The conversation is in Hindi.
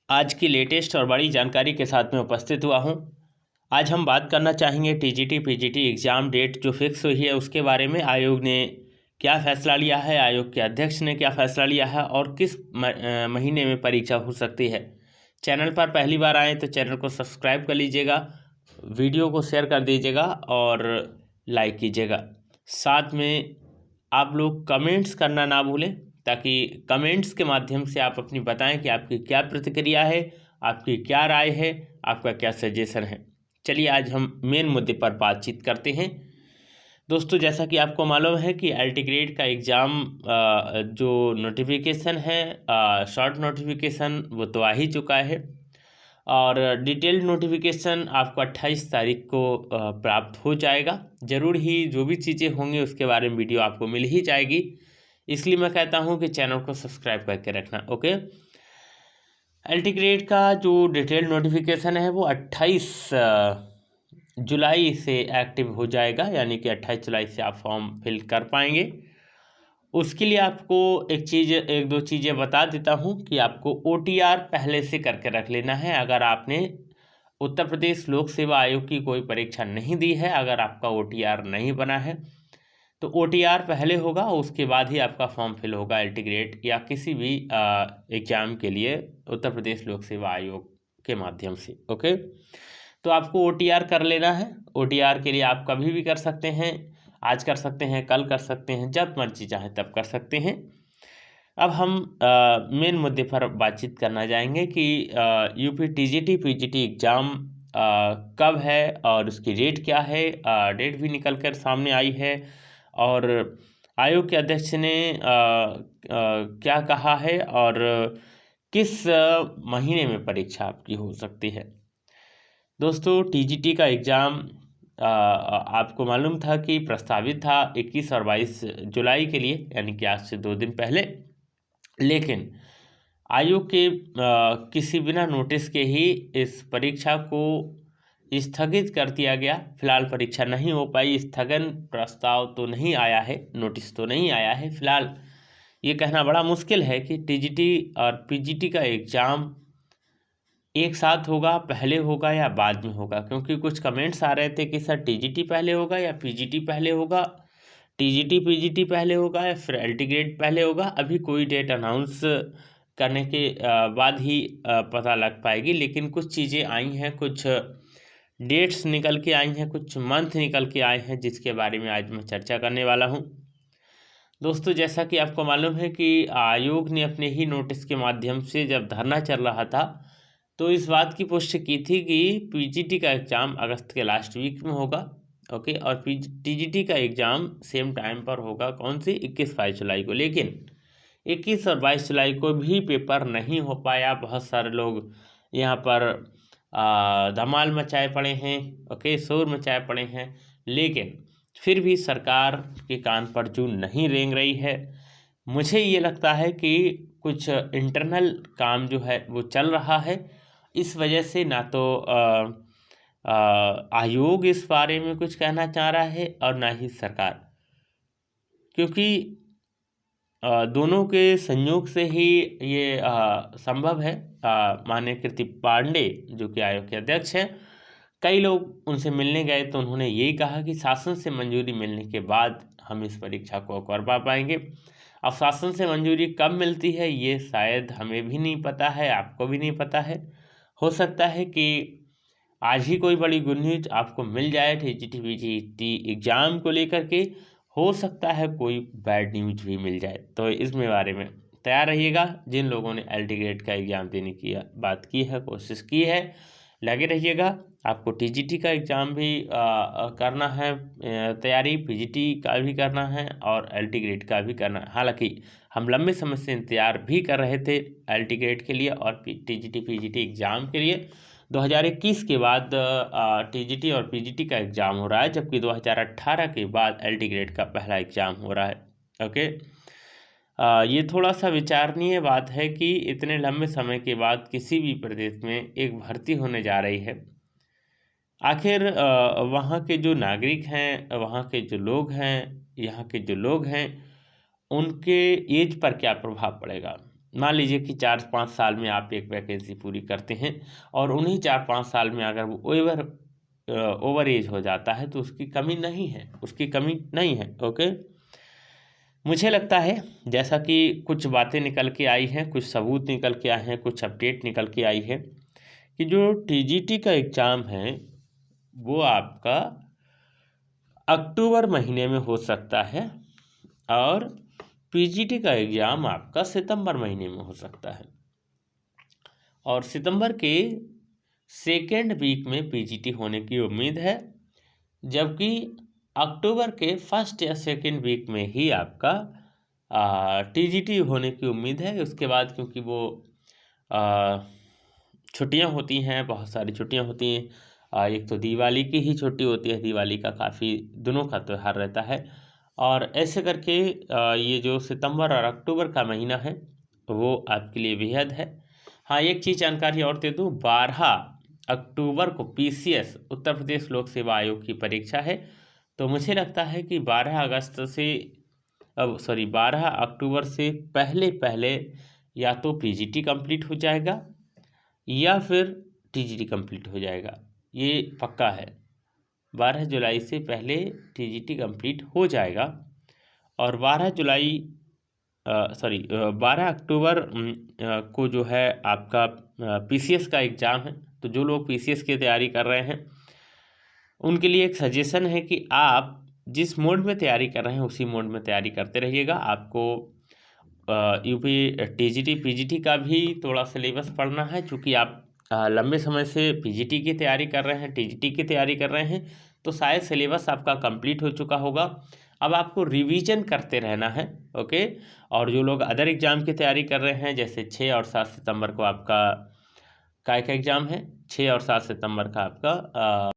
आज की लेटेस्ट और बड़ी जानकारी के साथ में उपस्थित हुआ हूं। आज हम बात करना चाहेंगे टीजीटी पीजीटी एग्ज़ाम डेट जो फिक्स हुई है उसके बारे में। आयोग ने क्या फ़ैसला लिया है, आयोग के अध्यक्ष ने क्या फ़ैसला लिया है और किस महीने में परीक्षा हो सकती है। चैनल पर पहली बार आए तो चैनल को सब्सक्राइब कर लीजिएगा, वीडियो को शेयर कर दीजिएगा और लाइक कीजिएगा। साथ में आप लोग कमेंट्स करना ना भूलें, ताकि कमेंट्स के माध्यम से आप अपनी बताएं कि आपकी क्या प्रतिक्रिया है, आपकी क्या राय है, आपका क्या सजेशन है। चलिए आज हम मेन मुद्दे पर बातचीत करते हैं। दोस्तों, जैसा कि आपको मालूम है कि एल टी ग्रेड का एग्ज़ाम जो नोटिफिकेशन है, शॉर्ट नोटिफिकेशन वो तो आ ही चुका है और डिटेल्ड नोटिफिकेशन आपको 28 तारीख को प्राप्त हो जाएगा। ज़रूर ही जो भी चीज़ें होंगी उसके बारे में वीडियो आपको मिल ही जाएगी, इसलिए मैं कहता हूं कि चैनल को सब्सक्राइब करके रखना। ओके, एल टी ग्रेड का जो डिटेल्ड नोटिफिकेशन है वो 28 जुलाई से एक्टिव हो जाएगा, यानी कि 28 जुलाई से आप फॉर्म फिल कर पाएंगे। उसके लिए आपको एक दो चीज़ें बता देता हूं कि आपको OTR पहले से करके रख लेना है। अगर आपने उत्तर प्रदेश लोक सेवा आयोग की कोई परीक्षा नहीं दी है, अगर आपका OTR नहीं बना है तो OTR पहले होगा, उसके बाद ही आपका फॉर्म फिल होगा एल टी ग्रेड या किसी भी एग्ज़ाम के लिए उत्तर प्रदेश लोक सेवा आयोग के माध्यम से। ओके, तो आपको OTR कर लेना है। OTR के लिए आप कभी भी कर सकते हैं, आज कर सकते हैं, कल कर सकते हैं, जब मर्जी चाहे तब कर सकते हैं। अब हम मेन मुद्दे पर बातचीत करना जाएंगे कि यूपी टीजीटी पीजीटी एग्ज़ाम कब है और उसकी डेट क्या है। डेट भी निकल कर सामने आई है और आयोग के अध्यक्ष ने क्या कहा है और किस महीने में परीक्षा आपकी हो सकती है। दोस्तों, टीजीटी का एग्ज़ाम आपको मालूम था कि प्रस्तावित था 21 और 22 जुलाई के लिए, यानी कि आज से 2 दिन पहले, लेकिन आयोग के किसी बिना नोटिस के ही इस परीक्षा को स्थगित कर दिया गया। फिलहाल परीक्षा नहीं हो पाई, स्थगन प्रस्ताव तो नहीं आया है, नोटिस तो नहीं आया है। फिलहाल ये कहना बड़ा मुश्किल है कि टीजीटी और पीजीटी का एग्ज़ाम एक साथ होगा, पहले होगा या बाद में होगा, क्योंकि कुछ कमेंट्स आ रहे थे कि सर टीजीटी पहले होगा या पीजीटी पहले होगा, टीजीटी पीजीटी पहले होगा या फिर एल टी ग्रेड पहले होगा। अभी कोई डेट अनाउंस करने के बाद ही पता लग पाएगी, लेकिन कुछ चीज़ें आई हैं, कुछ डेट्स निकल के आई हैं, कुछ मंथ निकल के आए हैं, जिसके बारे में आज मैं चर्चा करने वाला हूँ। दोस्तों, जैसा कि आपको मालूम है कि आयोग ने अपने ही नोटिस के माध्यम से जब धरना चल रहा था तो इस बात की पुष्टि की थी कि पीजीटी का एग्ज़ाम अगस्त के लास्ट वीक में होगा। ओके, और टीजीटी का एग्ज़ाम सेम टाइम पर होगा, कौन सी, 21-22 जुलाई को। लेकिन 21 और 22 जुलाई को भी पेपर नहीं हो पाया। बहुत सारे लोग यहाँ पर धमाल मचाए पड़े हैं, ओके, शोर मचाए पड़े हैं, लेकिन फिर भी सरकार के कान पर जूं नहीं रेंग रही है। मुझे ये लगता है कि कुछ इंटरनल काम जो है वो चल रहा है, इस वजह से ना तो आयोग इस बारे में कुछ कहना चाह रहा है और ना ही सरकार, क्योंकि दोनों के संयोग से ही ये संभव है। माननीय कृति पांडे जो कि आयोग के अध्यक्ष हैं, कई लोग उनसे मिलने गए तो उन्होंने यही कहा कि शासन से मंजूरी मिलने के बाद हम इस परीक्षा को कर पाएंगे। अब शासन से मंजूरी कब मिलती है ये शायद हमें भी नहीं पता है, आपको भी नहीं पता है। हो सकता है कि आज ही कोई बड़ी गुड न्यूज आपको मिल जाए टीजीटी पीजीटी एग्ज़ाम को लेकर के, हो सकता है कोई बैड न्यूज भी मिल जाए। तो इसमें बारे में तैयार रहिएगा। जिन लोगों ने एल टी ग्रेड का एग्ज़ाम देने की बात की है, कोशिश की है, लगे रहिएगा। आपको टीजीटी का एग्ज़ाम भी करना है तैयारी, पीजीटी का भी करना है और एल टी ग्रेड का भी करना है। हालांकि हम लंबे समय से इंतजार भी कर रहे थे एल टी ग्रेड के लिए और टीजीटी पीजीटी एग्ज़ाम के लिए। 2021 के बाद टीजीटी और पीजीटी का एग्ज़ाम हो रहा है, जबकि 2018 के बाद एल टी ग्रेड का पहला एग्ज़ाम हो रहा है। ओके, ये थोड़ा सा विचारणीय बात है कि इतने लंबे समय के बाद किसी भी प्रदेश में एक भर्ती होने जा रही है। आखिर वहाँ के जो नागरिक हैं, वहाँ के जो लोग हैं, यहाँ के जो लोग हैं, उनके एज पर क्या प्रभाव पड़ेगा। मान लीजिए कि 4-5 साल में आप एक वैकेंसी पूरी करते हैं और उन्हीं 4-5 साल में अगर वो ओवर एज हो जाता है तो उसकी कमी नहीं है। ओके, मुझे लगता है जैसा कि कुछ बातें निकल के आई हैं, कुछ सबूत निकल के आए हैं, कुछ अपडेट निकल के आई है कि जो टीजीटी का एग्ज़ाम है वो आपका अक्टूबर महीने में हो सकता है और पीजीटी का एग्ज़ाम आपका सितंबर महीने में हो सकता है। और सितंबर के सेकेंड वीक में पीजीटी होने की उम्मीद है, जबकि अक्टूबर के फर्स्ट या सेकेंड वीक में ही आपका टीजीटी होने की उम्मीद है। उसके बाद क्योंकि वो छुट्टियां होती हैं, बहुत सारी छुट्टियां होती हैं। एक तो दिवाली की ही छुट्टी होती है, दिवाली का काफ़ी दिनों का त्यौहार रहता है और ऐसे करके ये जो सितंबर और अक्टूबर का महीना है वो आपके लिए बेहद है। हाँ, एक चीज़ जानकारी और दे दूँ, 12 अक्टूबर को पीसीएस उत्तर प्रदेश लोक सेवा आयोग की परीक्षा है। तो मुझे लगता है कि 12 अक्टूबर से पहले या तो पीजीटी कंप्लीट हो जाएगा या फिर टीजीटी कंप्लीट हो जाएगा, ये पक्का है। 12 जुलाई से पहले टीजीटी कंप्लीट हो जाएगा और 12 अक्टूबर को जो है आपका पीसीएस का एग्ज़ाम है। तो जो लोग पीसीएस की तैयारी कर रहे हैं उनके लिए एक सजेशन है कि आप जिस मोड में तैयारी कर रहे हैं उसी मोड में तैयारी करते रहिएगा। आपको यूपी टीजीटी पीजीटी का भी थोड़ा सिलेबस पढ़ना है, चूँकि आप लंबे समय से पीजीटी की तैयारी कर रहे हैं, टीजीटी की तैयारी कर रहे हैं, तो शायद सिलेबस आपका कंप्लीट हो चुका होगा। अब आपको रिवीजन करते रहना है। ओके, और जो लोग अदर एग्ज़ाम की तैयारी कर रहे हैं, जैसे 6 और 7 सितंबर को आपका काय का एग्ज़ाम है, 6 और 7 सितंबर का आपका